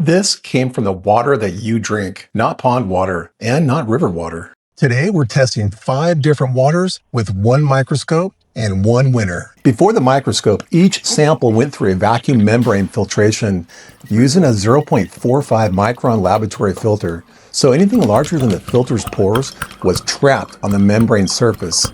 This came from the water that you drink, not pond water and not river water. Today, we're testing 5 different waters with 1 microscope and 1 winner. Before the microscope, each sample went through a vacuum membrane filtration using a 0.45 micron laboratory filter. So anything larger than the filter's pores was trapped on the membrane surface.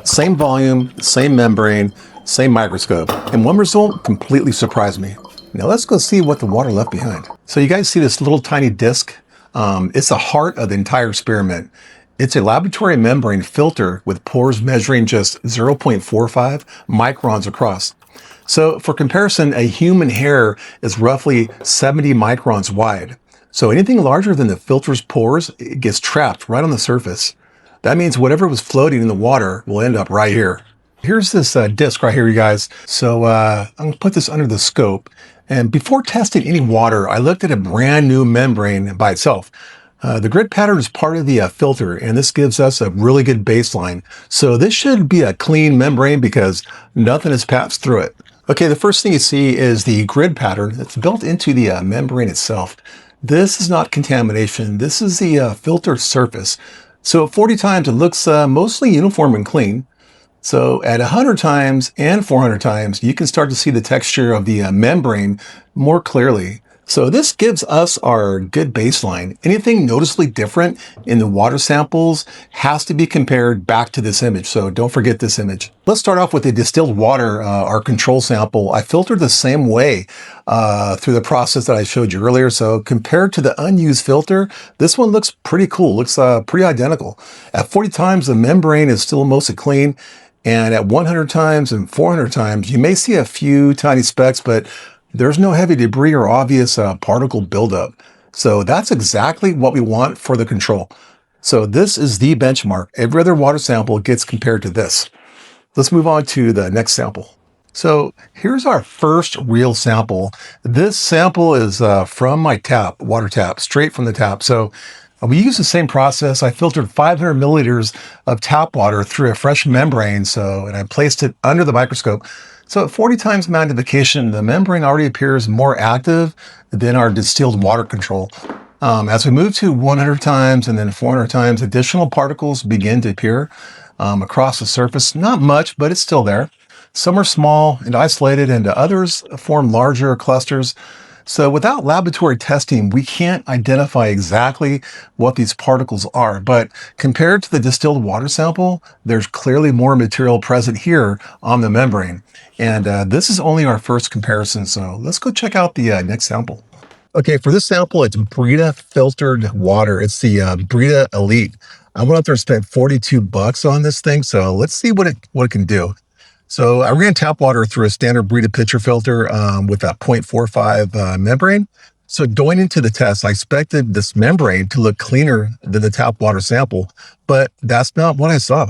Same volume, same membrane, same microscope. And one result completely surprised me. Now let's go see what the water left behind. So you guys see this little tiny disc? It's the heart of the entire experiment. It's a laboratory membrane filter with pores measuring just 0.45 microns across. So for comparison, a human hair is roughly 70 microns wide. So anything larger than the filter's pores, it gets trapped right on the surface. That means whatever was floating in the water will end up right here. Here's this disc right here, you guys. So I'm gonna put this under the scope. And before testing any water, I looked at a brand new membrane by itself. The grid pattern is part of the filter, and this gives us a really good baseline. So this should be a clean membrane because nothing has passed through it. Okay, the first thing you see is the grid pattern that's built into the membrane itself. This is not contamination. This is the filter surface. So at 40 times, it looks mostly uniform and clean. So at 100 times and 400 times, you can start to see the texture of the membrane more clearly. So this gives us our good baseline. Anything noticeably different in the water samples has to be compared back to this image. So don't forget this image. Let's start off with the distilled water, our control sample. I filtered the same way through the process that I showed you earlier. So compared to the unused filter, this one looks pretty cool. Looks pretty identical. At 40 times, the membrane is still mostly clean. And at 100 times and 400 times, you may see a few tiny specks, but there's no heavy debris or obvious particle buildup. So that's exactly what we want for the control. So this is the benchmark. Every other water sample gets compared to this. Let's move on to the next sample. So here's our first real sample. This sample is from my tap, water tap, straight from the tap. So we use the same process. I filtered 500 milliliters of tap water through a fresh membrane, and I placed it under the microscope. So at 40 times magnification, the membrane already appears more active than our distilled water control. As we move to 100 times and then 400 times, additional particles begin to appear across the surface. Not much, but it's still there. Some are small and isolated, and others form larger clusters. So without laboratory testing, we can't identify exactly what these particles are, but compared to the distilled water sample, there's clearly more material present here on the membrane. And this is only our first comparison, so let's go check out the next sample. Okay, for this sample, it's Brita filtered water. It's the Brita Elite. I went out there and spent $42 on this thing, so let's see what it can do. So I ran tap water through a standard Brita pitcher filter with a 0.45 membrane. So going into the test, I expected this membrane to look cleaner than the tap water sample, but that's not what I saw.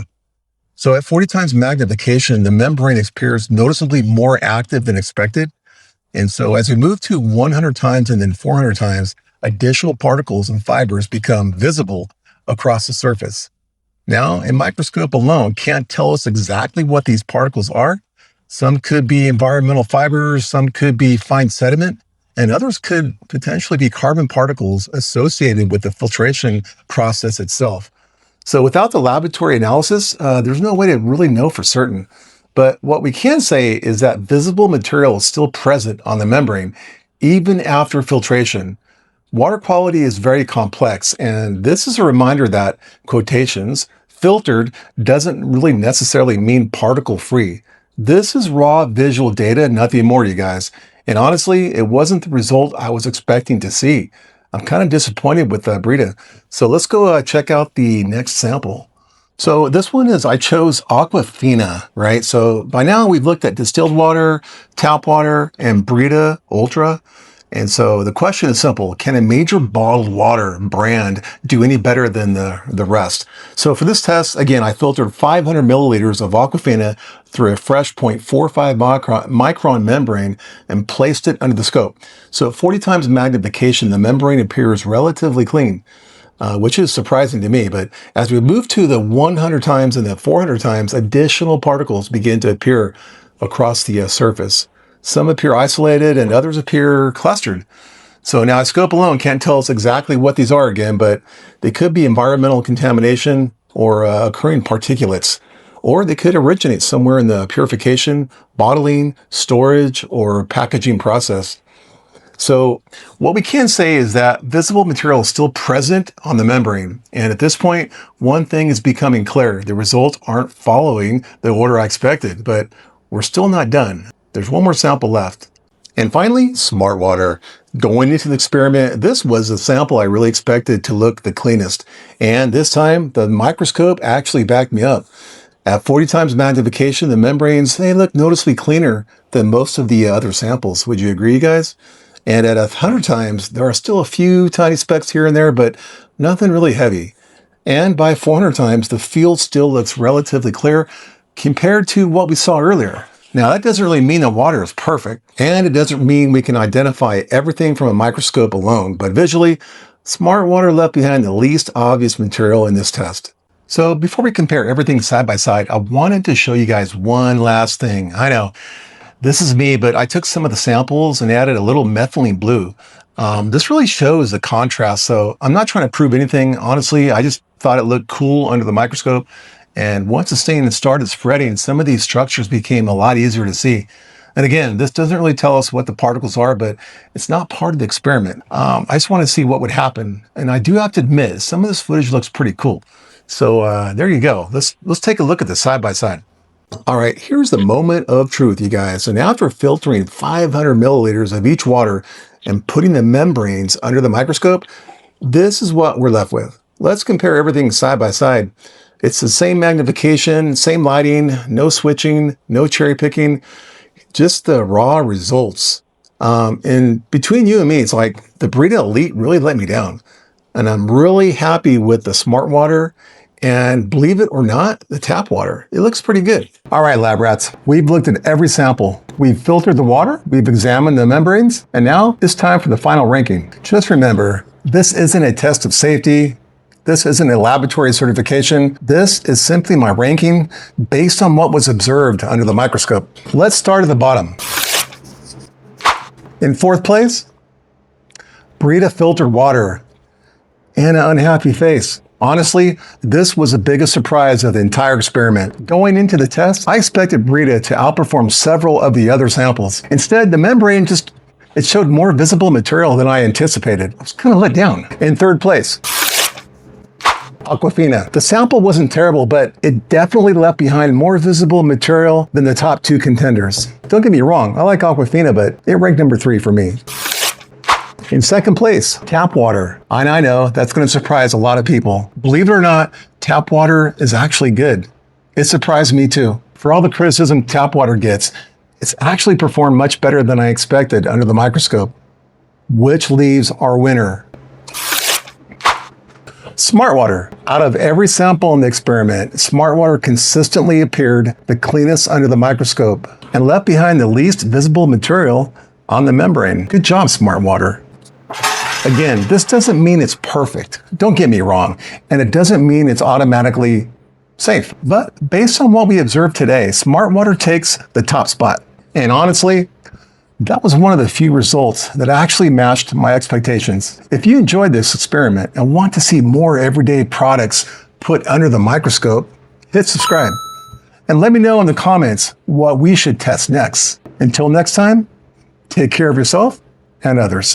So at 40 times magnification, the membrane appears noticeably more active than expected. And so as we move to 100 times and then 400 times, additional particles and fibers become visible across the surface. Now, a microscope alone can't tell us exactly what these particles are. Some could be environmental fibers, some could be fine sediment, and others could potentially be carbon particles associated with the filtration process itself. So without the laboratory analysis, there's no way to really know for certain. But what we can say is that visible material is still present on the membrane, even after filtration. Water quality is very complex, and this is a reminder that, quotations, filtered doesn't really necessarily mean particle-free. This is raw visual data, nothing more, you guys. And honestly, it wasn't the result I was expecting to see. I'm kind of disappointed with Brita. So let's go check out the next sample. So this one I chose Aquafina, right? So by now we've looked at distilled water, tap water, and Brita Ultra. And so the question is simple. Can a major bottled water brand do any better than the rest? So for this test, again, I filtered 500 milliliters of Aquafina through a fresh 0.45 micron membrane and placed it under the scope. So at 40 times magnification, the membrane appears relatively clean, which is surprising to me. But as we move to the 100 times and the 400 times, additional particles begin to appear across the surface. Some appear isolated and others appear clustered. So now a scope alone can't tell us exactly what these are again, but they could be environmental contamination or occurring particulates, or they could originate somewhere in the purification, bottling, storage, or packaging process. So what we can say is that visible material is still present on the membrane. And at this point, one thing is becoming clear. The results aren't following the order I expected, but we're still not done. There's one more sample left. And finally, Smartwater. Going into the experiment, this was the sample I really expected to look the cleanest. And this time, the microscope actually backed me up. At 40 times magnification, the membranes, they look noticeably cleaner than most of the other samples. Would you agree, guys? And at 100 times, there are still a few tiny specks here and there, but nothing really heavy. And by 400 times, the field still looks relatively clear compared to what we saw earlier. Now, that doesn't really mean the water is perfect, and it doesn't mean we can identify everything from a microscope alone, but visually, Smartwater left behind the least obvious material in this test. So before we compare everything side by side, I wanted to show you guys one last thing. I know, this is me, but I took some of the samples and added a little methylene blue. This really shows the contrast, so I'm not trying to prove anything, honestly. I just thought it looked cool under the microscope. And once the stain started spreading, some of these structures became a lot easier to see. And again, this doesn't really tell us what the particles are, but it's not part of the experiment. I just want to see what would happen. And I do have to admit, some of this footage looks pretty cool. So there you go. Let's take a look at this side by side. All right, here's the moment of truth, you guys. And after filtering 500 milliliters of each water and putting the membranes under the microscope, this is what we're left with. Let's compare everything side by side. It's the same magnification, same lighting, no switching, no cherry picking, just the raw results. And between you and me, it's like the Brita Elite really let me down. And I'm really happy with the Smartwater. And believe it or not, the tap water, it looks pretty good. All right, lab rats, we've looked at every sample. We've filtered the water, we've examined the membranes, and now it's time for the final ranking. Just remember, this isn't a test of safety. This isn't a laboratory certification. This is simply my ranking based on what was observed under the microscope. Let's start at the bottom. In fourth place, Brita filtered water and an unhappy face. Honestly, this was the biggest surprise of the entire experiment. Going into the test, I expected Brita to outperform several of the other samples. Instead, the membrane it showed more visible material than I anticipated. I was kind of let down. In third place, Aquafina. The sample wasn't terrible, but it definitely left behind more visible material than the top two contenders. Don't get me wrong, I like Aquafina, but it ranked number 3 for me. In second place, tap water. And I know that's going to surprise a lot of people. Believe it or not, tap water is actually good. It surprised me too. For all the criticism tap water gets, it's actually performed much better than I expected under the microscope, which leaves our winner, Smartwater. Out of every sample in the experiment, Smartwater consistently appeared the cleanest under the microscope and left behind the least visible material on the membrane. Good job, Smartwater. Again, this doesn't mean it's perfect. Don't get me wrong. And it doesn't mean it's automatically safe. But based on what we observed today, Smartwater takes the top spot. And honestly, that was one of the few results that actually matched my expectations. If you enjoyed this experiment and want to see more everyday products put under the microscope, hit subscribe. And let me know in the comments what we should test next. Until next time, take care of yourself and others.